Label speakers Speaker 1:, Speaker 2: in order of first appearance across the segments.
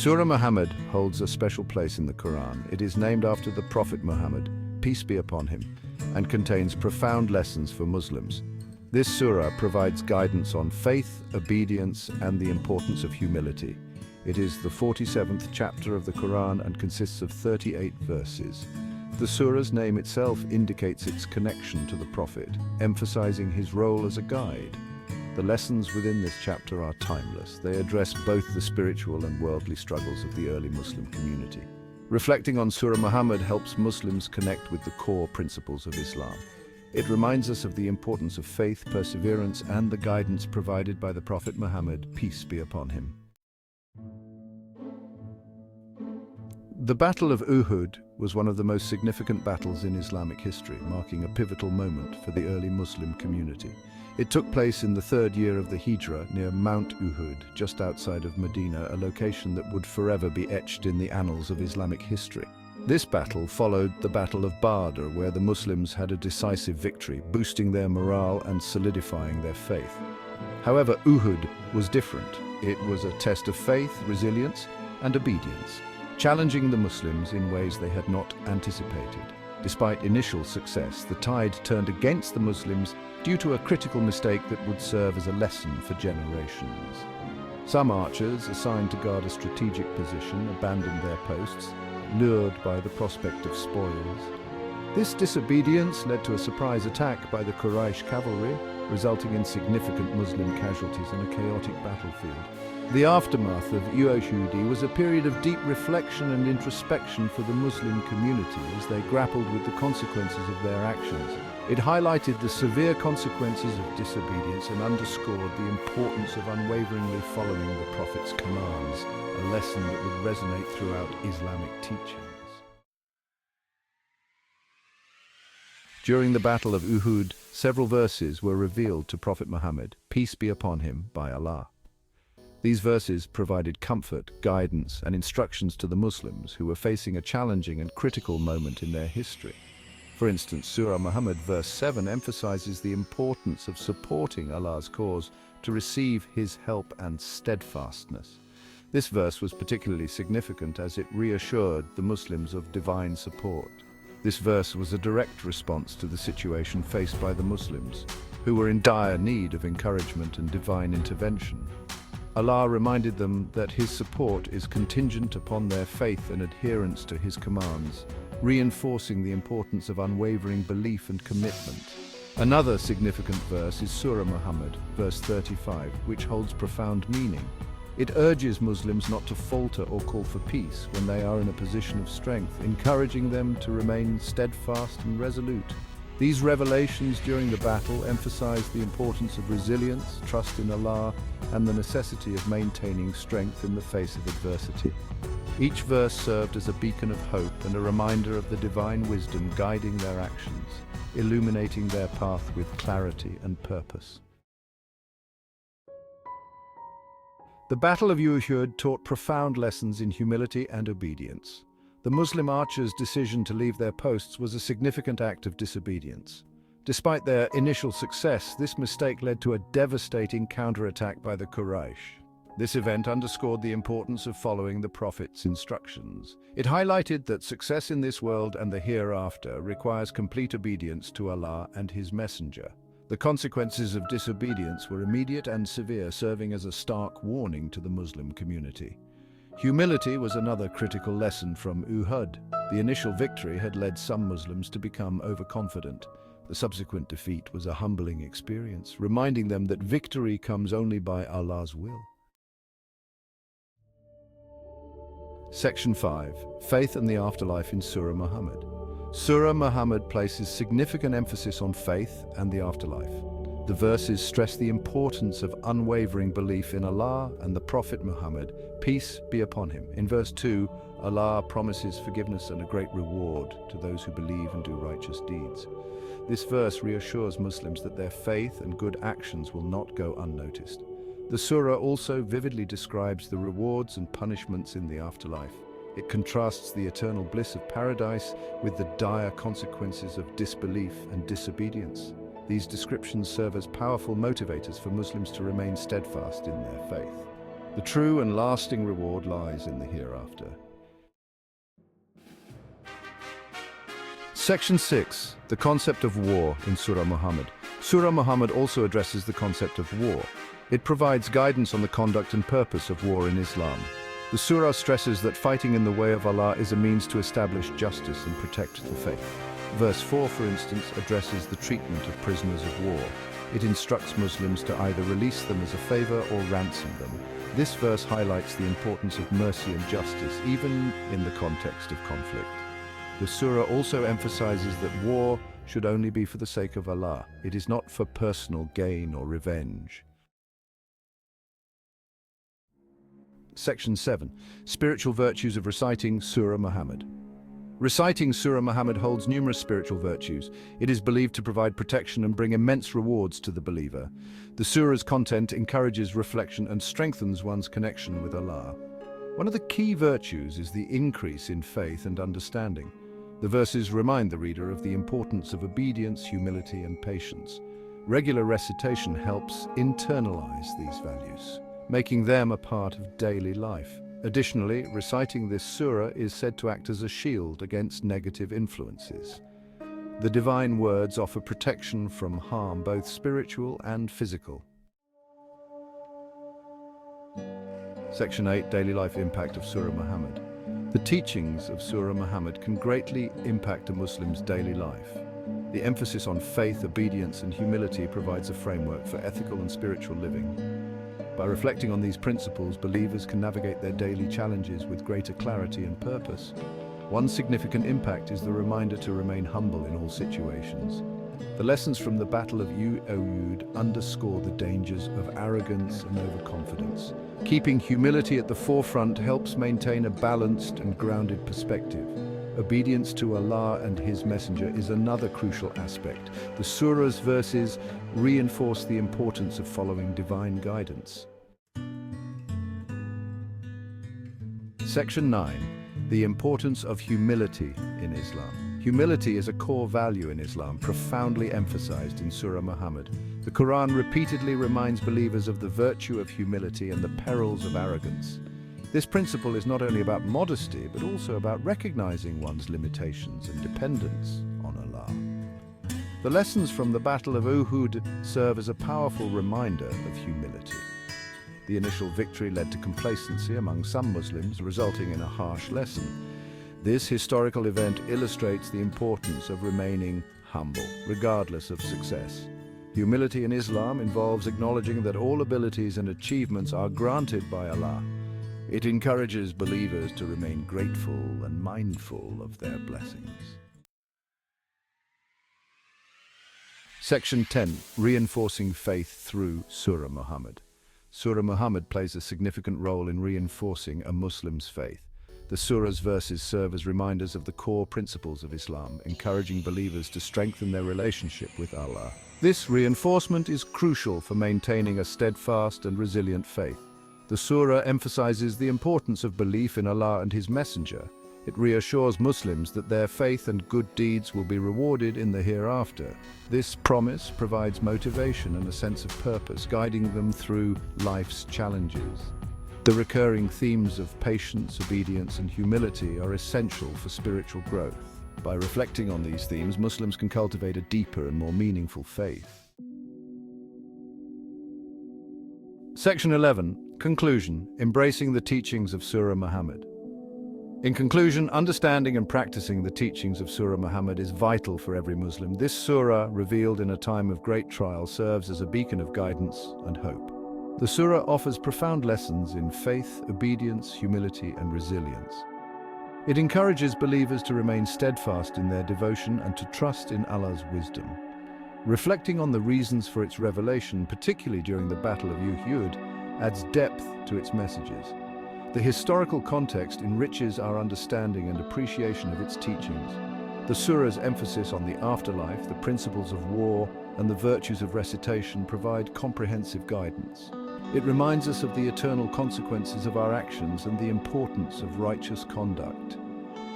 Speaker 1: Surah Muhammad holds a special place in the Quran. It is named after the Prophet Muhammad, peace be upon him, and contains profound lessons for Muslims. This surah provides guidance on faith, obedience, and the importance of humility. It is the 47th chapter of the Quran and consists of 38 verses. The surah's name itself indicates its connection to the Prophet, emphasizing his role as a guide. The lessons within this chapter are timeless. They address both the spiritual and worldly struggles of the early Muslim community. Reflecting on Surah Muhammad helps Muslims connect with the core principles of Islam. It reminds us of the importance of faith, perseverance, and the guidance provided by the Prophet Muhammad, peace be upon him. The Battle of Uhud was one of the most significant battles in Islamic history, marking a pivotal moment for the early Muslim community. It took place in the third year of the Hijrah near Mount Uhud, just outside of Medina, a location that would forever be etched in the annals of Islamic history. This battle followed the Battle of Badr, where the Muslims had a decisive victory, boosting their morale and solidifying their faith. However, Uhud was different. It was a test of faith, resilience, and obedience, challenging the Muslims in ways they had not anticipated. Despite initial success, the tide turned against the Muslims due to a critical mistake that would serve as a lesson for generations. Some archers, assigned to guard a strategic position, abandoned their posts, lured by the prospect of spoils. This disobedience led to a surprise attack by the Quraysh cavalry, resulting in significant Muslim casualties in a chaotic battlefield. The aftermath of Uhud was a period of deep reflection and introspection for the Muslim community as they grappled with the consequences of their actions. It highlighted the severe consequences of disobedience and underscored the importance of unwaveringly following the Prophet's commands, a lesson that would resonate throughout Islamic teachings. During the Battle of Uhud, several verses were revealed to Prophet Muhammad, peace be upon him, by Allah. These verses provided comfort, guidance, and instructions to the Muslims who were facing a challenging and critical moment in their history. For instance, Surah Muhammad verse 7 emphasizes the importance of supporting Allah's cause to receive his help and steadfastness. This verse was particularly significant as it reassured the Muslims of divine support. This verse was a direct response to the situation faced by the Muslims, who were in dire need of encouragement and divine intervention. Allah reminded them that his support is contingent upon their faith and adherence to his commands, reinforcing the importance of unwavering belief and commitment. Another significant verse is Surah Muhammad, verse 35, which holds profound meaning. It urges Muslims not to falter or call for peace when they are in a position of strength, encouraging them to remain steadfast and resolute. These revelations during the battle emphasize the importance of resilience, trust in Allah, and the necessity of maintaining strength in the face of adversity. Each verse served as a beacon of hope and a reminder of the divine wisdom guiding their actions, illuminating their path with clarity and purpose. The Battle of Uhud taught profound lessons in humility and obedience. The Muslim archers' decision to leave their posts was a significant act of disobedience. Despite their initial success, this mistake led to a devastating counterattack by the Quraysh. This event underscored the importance of following the Prophet's instructions. It highlighted that success in this world and the hereafter requires complete obedience to Allah and His Messenger. The consequences of disobedience were immediate and severe, serving as a stark warning to the Muslim community. Humility was another critical lesson from Uhud. The initial victory had led some Muslims to become overconfident. The subsequent defeat was a humbling experience, reminding them that victory comes only by Allah's will. Section 5. Faith and the Afterlife in Surah Muhammad. Surah Muhammad places significant emphasis on faith and the afterlife. The verses stress the importance of unwavering belief in Allah and the Prophet Muhammad, peace be upon him. In verse 2, Allah promises forgiveness and a great reward to those who believe and do righteous deeds. This verse reassures Muslims that their faith and good actions will not go unnoticed. The surah also vividly describes the rewards and punishments in the afterlife. It contrasts the eternal bliss of paradise with the dire consequences of disbelief and disobedience. These descriptions serve as powerful motivators for Muslims to remain steadfast in their faith. The true and lasting reward lies in the hereafter. Section 6. The concept of war in Surah Muhammad. Surah Muhammad also addresses the concept of war. It provides guidance on the conduct and purpose of war in Islam. The surah stresses that fighting in the way of Allah is a means to establish justice and protect the faith. Verse 4, for instance, addresses the treatment of prisoners of war. It instructs Muslims to either release them as a favor or ransom them. This verse highlights the importance of mercy and justice, even in the context of conflict. The surah also emphasizes that war should only be for the sake of Allah. It is not for personal gain or revenge. Section 7. Spiritual virtues of reciting Surah Muhammad. Reciting Surah Muhammad holds numerous spiritual virtues. It is believed to provide protection and bring immense rewards to the believer. The surah's content encourages reflection and strengthens one's connection with Allah. One of the key virtues is the increase in faith and understanding. The verses remind the reader of the importance of obedience, humility, and patience. Regular recitation helps internalize these values, making them a part of daily life. Additionally, reciting this surah is said to act as a shield against negative influences. The divine words offer protection from harm, both spiritual and physical. Section 8. Daily life impact of Surah Muhammad. The teachings of Surah Muhammad can greatly impact a Muslim's daily life. The emphasis on faith, obedience, and humility provides a framework for ethical and spiritual living. By reflecting on these principles, believers can navigate their daily challenges with greater clarity and purpose. One significant impact is the reminder to remain humble in all situations. The lessons from the Battle of Uhud underscore the dangers of arrogance and overconfidence. Keeping humility at the forefront helps maintain a balanced and grounded perspective. Obedience to Allah and His Messenger is another crucial aspect. The surah's verses reinforce the importance of following divine guidance. Section 9. The importance of humility in Islam. Humility is a core value in Islam, profoundly emphasized in Surah Muhammad. The Qur'an repeatedly reminds believers of the virtue of humility and the perils of arrogance. This principle is not only about modesty, but also about recognizing one's limitations and dependence on Allah. The lessons from the Battle of Uhud serve as a powerful reminder of humility. The initial victory led to complacency among some Muslims, resulting in a harsh lesson. This historical event illustrates the importance of remaining humble, regardless of success. Humility in Islam involves acknowledging that all abilities and achievements are granted by Allah. It encourages believers to remain grateful and mindful of their blessings. Section 10. Reinforcing faith through Surah Muhammad. Surah Muhammad plays a significant role in reinforcing a Muslim's faith. The surah's verses serve as reminders of the core principles of Islam, encouraging believers to strengthen their relationship with Allah. This reinforcement is crucial for maintaining a steadfast and resilient faith. The surah emphasizes the importance of belief in Allah and His Messenger. It reassures Muslims that their faith and good deeds will be rewarded in the hereafter. This promise provides motivation and a sense of purpose, guiding them through life's challenges. The recurring themes of patience, obedience, and humility are essential for spiritual growth. By reflecting on these themes, Muslims can cultivate a deeper and more meaningful faith. Section 11. Conclusion. Embracing the teachings of Surah Muhammad. In conclusion, understanding and practicing the teachings of Surah Muhammad is vital for every Muslim. This surah, revealed in a time of great trial, serves as a beacon of guidance and hope. The surah offers profound lessons in faith, obedience, humility, and resilience. It encourages believers to remain steadfast in their devotion and to trust in Allah's wisdom. Reflecting on the reasons for its revelation, particularly during the Battle of Uhud, adds depth to its messages. The historical context enriches our understanding and appreciation of its teachings. The surah's emphasis on the afterlife, the principles of war, and the virtues of recitation provide comprehensive guidance. It reminds us of the eternal consequences of our actions and the importance of righteous conduct.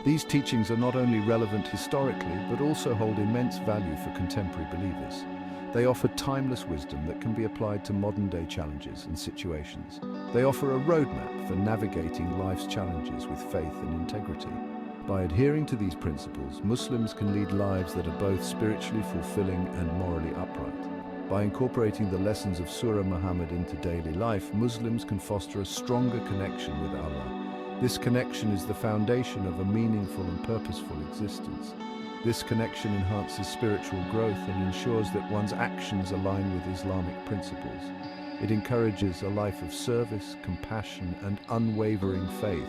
Speaker 1: These teachings are not only relevant historically, but also hold immense value for contemporary believers. They offer timeless wisdom that can be applied to modern-day challenges and situations. They offer a roadmap for navigating life's challenges with faith and integrity. By adhering to these principles, Muslims can lead lives that are both spiritually fulfilling and morally upright. By incorporating the lessons of Surah Muhammad into daily life, Muslims can foster a stronger connection with Allah. This connection is the foundation of a meaningful and purposeful existence. This connection enhances spiritual growth and ensures that one's actions align with Islamic principles. It encourages a life of service, compassion, and unwavering faith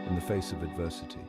Speaker 1: in the face of adversity.